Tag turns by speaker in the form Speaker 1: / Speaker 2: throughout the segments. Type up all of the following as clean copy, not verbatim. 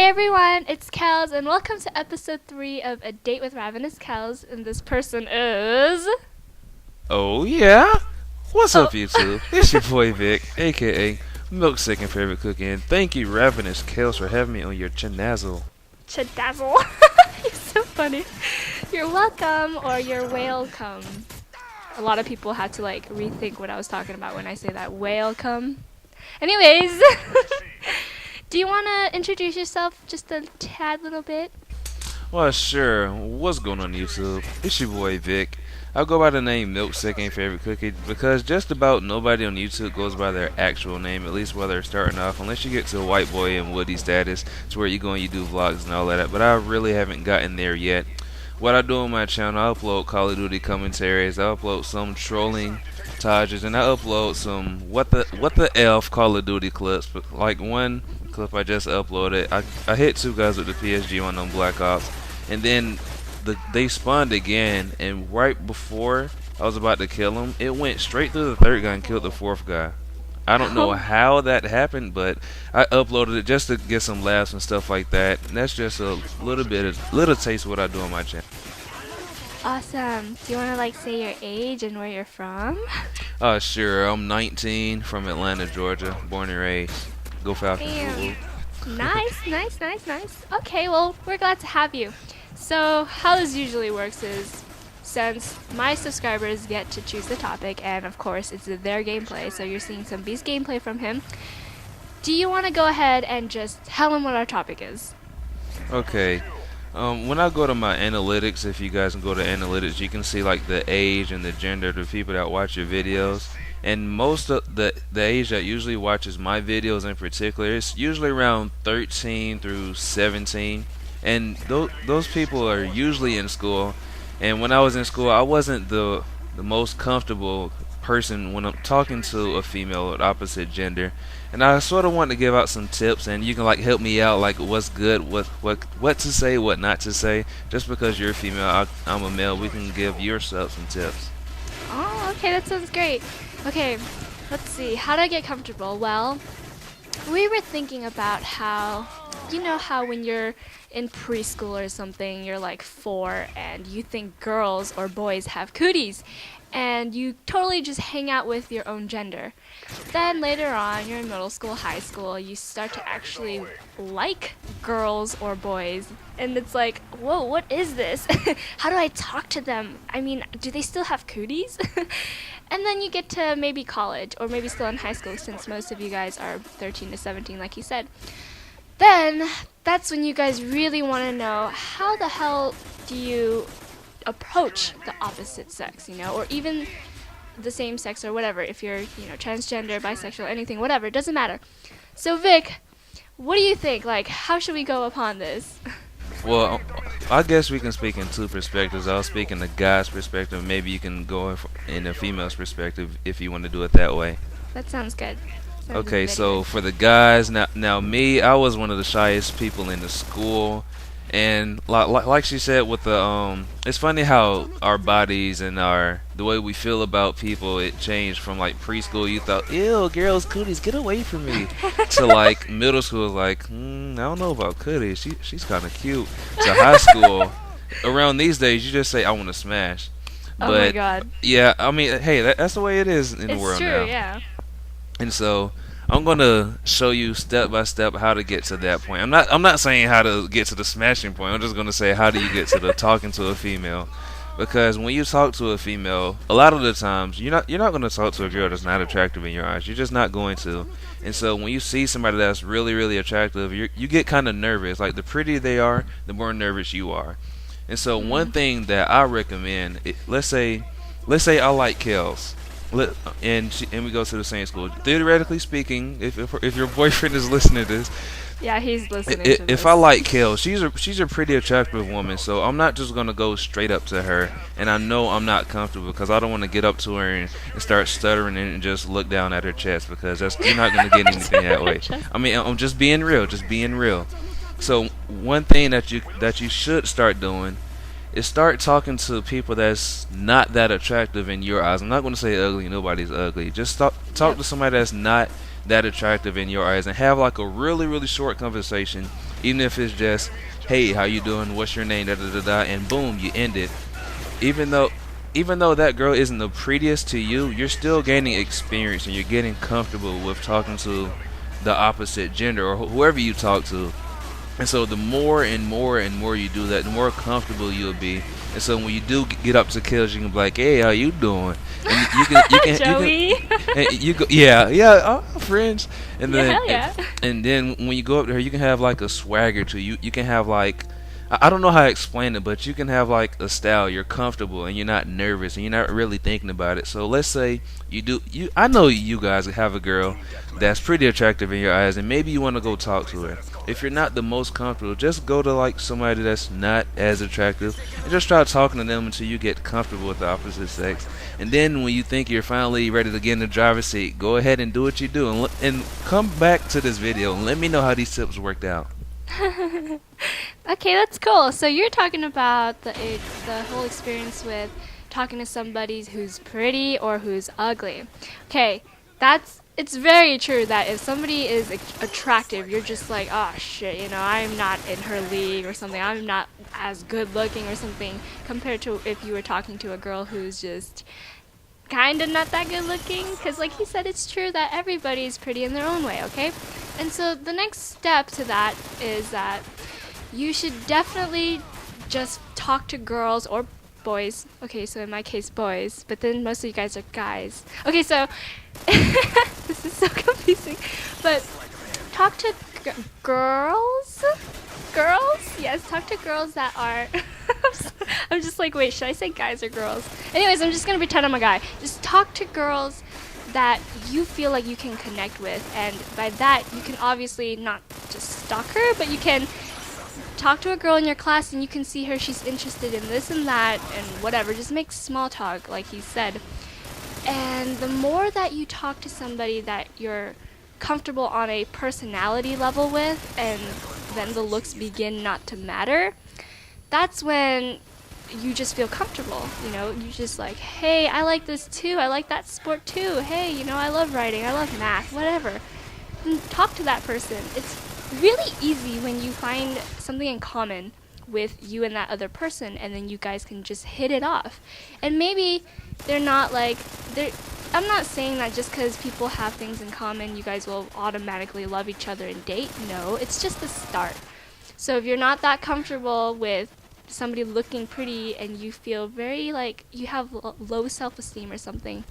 Speaker 1: everyone, it's Kells, and welcome to episode 3 of A Date with Ravenous Kells, and this person is...
Speaker 2: Oh yeah? What's
Speaker 1: Oh.
Speaker 2: up YouTube? It's your boy Vic, aka Milk's second favorite cookie, and thank you Ravenous Kells for having me on your channel.
Speaker 1: Chadazzle. You're so funny. You're welcome, or you're whalecome. A lot of people had to rethink what I was talking about when I say that, whalecome. Anyways, do you want to introduce yourself just a tad little bit?
Speaker 2: Well sure, what's going on YouTube? It's your boy Vic. I go by the name Milk's second favorite cookie because just about nobody on YouTube goes by their actual name, at least while they're starting off, unless you get to white boy and Woody status, to where you go and you do vlogs and all of that, but I really haven't gotten there yet. What I do on my channel, I upload Call of Duty commentaries, I upload some trolling tages, and I upload some what the F Call of Duty clips. But like one clip I just uploaded, I hit two guys with the PSG on them Black Ops, and then they spawned again, and right before I was about to kill them, it went straight through the third guy and killed the fourth guy. I don't know how that happened, but I uploaded it just to get some laughs and stuff like that. And that's just a little taste of what I do on my channel.
Speaker 1: Awesome. Do you want to say your age and where you're from?
Speaker 2: Sure. I'm 19 from Atlanta, Georgia, born and raised. Go Falcons.
Speaker 1: Damn. Nice. Okay, well, we're glad to have you. So how this usually works is, since my subscribers get to choose the topic, and of course it's their gameplay, so you're seeing some Beast gameplay from him, do you want to go ahead and just tell him what our topic is?
Speaker 2: Okay. When I go to my analytics, if you guys can go to analytics, you can see the age and the gender of the people that watch your videos. And most of the age that usually watches my videos in particular, it's usually around 13 through 17. And those people are usually in school. And when I was in school, I wasn't the most comfortable person when I'm talking to a female of opposite gender. And I sort of want to give out some tips, and you can help me out, what's good, what to say, what not to say. Just because you're a female, I'm a male, we can give yourself some tips.
Speaker 1: Oh, okay, that sounds great. Okay, let's see. How do I get comfortable? Well, we were thinking about how, how when you're in preschool or something, you're 4 and you think girls or boys have cooties, and you totally just hang out with your own gender. Then later on, you're in middle school, high school, you start to actually like girls or boys, and it's whoa, what is this? How do I talk to them? I mean, do they still have cooties? And then you get to maybe college, or maybe still in high school, since most of you guys are 13 to 17 like you said. Then that's when you guys really want to know, how the hell do you approach the opposite sex, or even the same sex or whatever, if you're, transgender, bisexual, anything, whatever, it doesn't matter. So Vic, what do you think? How should we go upon this?
Speaker 2: Well, I guess we can speak in two perspectives. I'll speak in the guy's perspective. Maybe you can go in the female's perspective if you want to do it that way.
Speaker 1: That sounds good.
Speaker 2: Okay, so for the guys, now me, I was one of the shyest people in the school, and like she said, with the it's funny how our bodies and the way we feel about people, it changed from preschool. You thought, ew, girls, cooties, get away from me, to middle school, I don't know about cooties. She's kind of cute. To high school, around these days, you just say, I want to smash.
Speaker 1: Oh my God.
Speaker 2: Yeah, I mean, hey, that's the way it is in the world now.
Speaker 1: It's true, yeah.
Speaker 2: And so I'm gonna show you step by step how to get to that point. I'm not saying how to get to the smashing point. I'm just gonna say, how do you get to the talking to a female? Because when you talk to a female, a lot of the times you're not gonna talk to a girl that's not attractive in your eyes. You're just not going to. And so when you see somebody that's really, really attractive, you get kind of nervous. The prettier they are, the more nervous you are. And so one thing that I recommend, let's say I like Kells. And we go to the same school. Theoretically speaking, if your boyfriend is listening to this,
Speaker 1: yeah, he's listening to this.
Speaker 2: If I like Kel, she's a pretty attractive woman, so I'm not just gonna go straight up to her, and I know I'm not comfortable because I don't want to get up to her and start stuttering and just look down at her chest, because you're not gonna get anything that way. I mean, I'm just being real. So one thing that you should start doing is start talking to people that's not that attractive in your eyes. I'm not going to say ugly. Nobody's ugly. Just talk to somebody that's not that attractive in your eyes, and have like a really short conversation, even if it's just, hey, how you doing, what's your name, da da da da, and boom, you end it. Even though that girl isn't the prettiest to you, you're still gaining experience and you're getting comfortable with talking to the opposite gender or whoever you talk to. And so the more and more and more you do that, the more comfortable you'll be. And so when you do get up to kills, you can be like, "Hey, how you doing?" And
Speaker 1: Joey.
Speaker 2: and you go, yeah, friends. And then,
Speaker 1: Yeah, hell yeah.
Speaker 2: and then when you go up there, you can have like a swagger to you. You can have like, I don't know how to explain it, but you can have like a style. You're comfortable and you're not nervous and you're not really thinking about it. So let's say I know you guys have a girl that's pretty attractive in your eyes, and maybe you want to go talk to her. If you're not the most comfortable, just go to like somebody that's not as attractive and just try talking to them until you get comfortable with the opposite sex. And then when you think you're finally ready to get in the driver's seat, go ahead and do what you do, and come back to this video and let me know how these tips worked out.
Speaker 1: Okay, that's cool. So you're talking about the whole experience with talking to somebody who's pretty or who's ugly. Okay, it's very true that if somebody is attractive, you're just like, oh shit, you know, I'm not in her league or something. I'm not as good looking or something compared to if you were talking to a girl who's just kind of not that good looking. Because like he said, it's true that everybody's pretty in their own way, okay? And so the next step to that is that you should definitely just talk to girls or boys. Okay, so in my case, boys, but then most of you guys are guys. Okay, so this is so confusing, but talk to girls? Girls? Yes, talk to girls that are... I'm just like, wait, should I say guys or girls? Anyways, I'm just going to pretend I'm a guy. Just talk to girls that you feel like you can connect with, and by that, you can obviously not just stalk her, but you can talk to a girl in your class and you can see her, she's interested in this and that and whatever. Just make small talk, like he said. And the more that you talk to somebody that you're comfortable on a personality level with, and then the looks begin not to matter, that's when you just feel comfortable. You know, you just like, hey, I like this too, I like that sport too, hey, you know, I love writing, I love math, whatever. And talk to that person. It's really easy when you find something in common with you and that other person, and then you guys can just hit it off. And maybe they're not like, I'm not saying that just because people have things in common you guys will automatically love each other and date. No, it's just the start. So if you're not that comfortable with somebody looking pretty and you feel very like you have low self-esteem or something,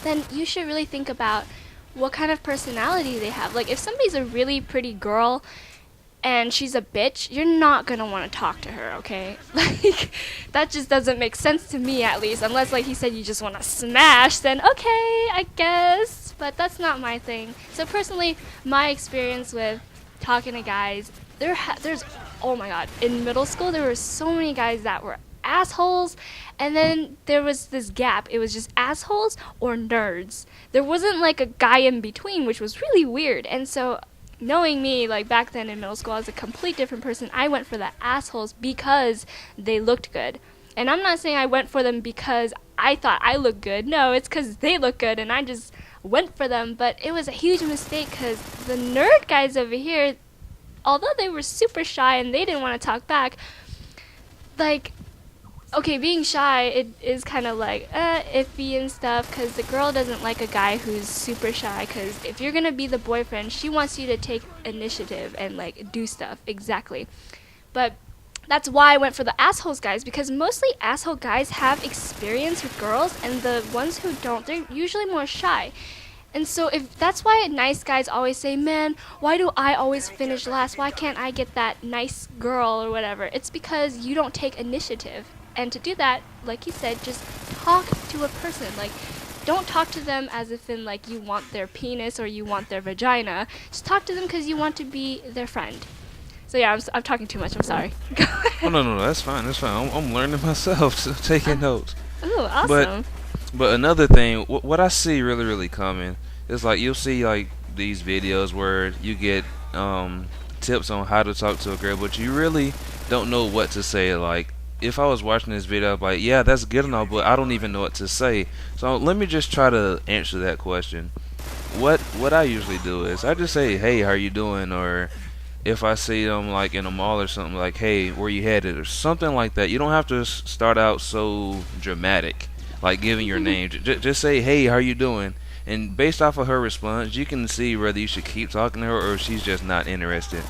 Speaker 1: then you should really think about what kind of personality they have. Like if somebody's a really pretty girl and she's a bitch, you're not gonna want to talk to her, okay? Like that just doesn't make sense to me, at least, unless like he said you just want to smash, then okay, I guess, but that's not my thing. So personally, my experience with talking to guys, there's oh my god, in middle school there were so many guys that were assholes, and then there was this gap. It was just assholes or nerds. There wasn't like a guy in between, which was really weird. And so knowing me, like back then in middle school, I was a complete different person. I went for the assholes because they looked good. And I'm not saying I went for them because I thought I looked good. No, it's because they look good and I just went for them. But it was a huge mistake because the nerd guys over here, although they were super shy and they didn't want to talk back, like, okay, being shy, it is kind of like iffy and stuff, because the girl doesn't like a guy who's super shy, because if you're going to be the boyfriend, she wants you to take initiative and like do stuff. Exactly. But that's why I went for the assholes guys, because mostly asshole guys have experience with girls, and the ones who don't, they're usually more shy. And so if that's why nice guys always say, man, why do I always finish last? Why can't I get that nice girl or whatever? It's because you don't take initiative. And to do that, like you said, just talk to a person. Like, don't talk to them as if in like you want their penis or you want their vagina. Just talk to them because you want to be their friend. So yeah, I'm talking too much. I'm sorry. Go ahead.
Speaker 2: Oh, no, that's fine. That's fine. I'm learning myself, so taking notes.
Speaker 1: Ooh, awesome.
Speaker 2: But another thing, what I see really common is like you'll see like these videos where you get tips on how to talk to a girl, but you really don't know what to say. Like, if I was watching this video, I'm like, yeah, that's good and all, but I don't even know what to say. So let me just try to answer that question. what I usually do is I just say, "Hey, how you doing?" Or if I see them like in a mall or something, like, "Hey, where you headed?" or something like that. You don't have to start out so dramatic, like giving your name. Just say, "Hey, how you doing?" And based off of her response, you can see whether you should keep talking to her or if she's just not interested.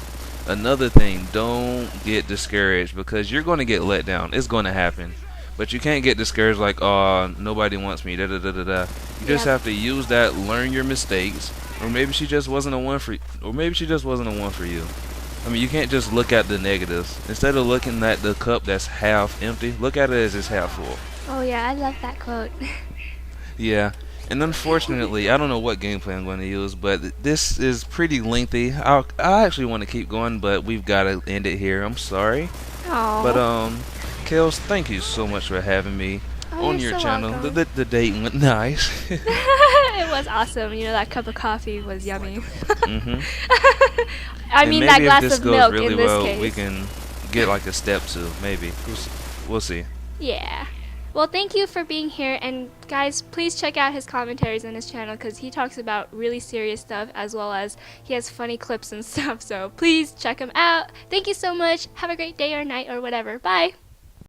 Speaker 2: Another thing, don't get discouraged because you're going to get let down. It's going to happen. But you can't get discouraged like, "Oh, nobody wants me, da da da da da." You just
Speaker 1: Yep.
Speaker 2: have to use that, learn your mistakes, or maybe she just wasn't a one for, or maybe she just wasn't a one for you. I mean, you can't just look at the negatives. Instead of looking at the cup that's half empty, look at it as it's half full.
Speaker 1: Oh yeah, I love that quote.
Speaker 2: Yeah. And unfortunately, I don't know what gameplay I'm going to use, but this is pretty lengthy. I actually want to keep going, but we've got to end it here. I'm sorry. But
Speaker 1: Oh.
Speaker 2: Kels, thank you so much for having me
Speaker 1: Oh,
Speaker 2: on
Speaker 1: you're
Speaker 2: your
Speaker 1: so
Speaker 2: channel.
Speaker 1: welcome.
Speaker 2: The date went nice.
Speaker 1: It was awesome. You know, that cup of coffee was yummy.
Speaker 2: Mhm.
Speaker 1: I
Speaker 2: And
Speaker 1: mean, that
Speaker 2: maybe if
Speaker 1: glass
Speaker 2: this
Speaker 1: of
Speaker 2: goes
Speaker 1: milk
Speaker 2: really
Speaker 1: in this
Speaker 2: well, we
Speaker 1: case.
Speaker 2: can get like a step two. Maybe we'll see.
Speaker 1: Yeah. Well, thank you for being here. And guys, please check out his commentaries on his channel because he talks about really serious stuff as well as he has funny clips and stuff. So please check him out. Thank you so much. Have a great day or night or whatever. Bye.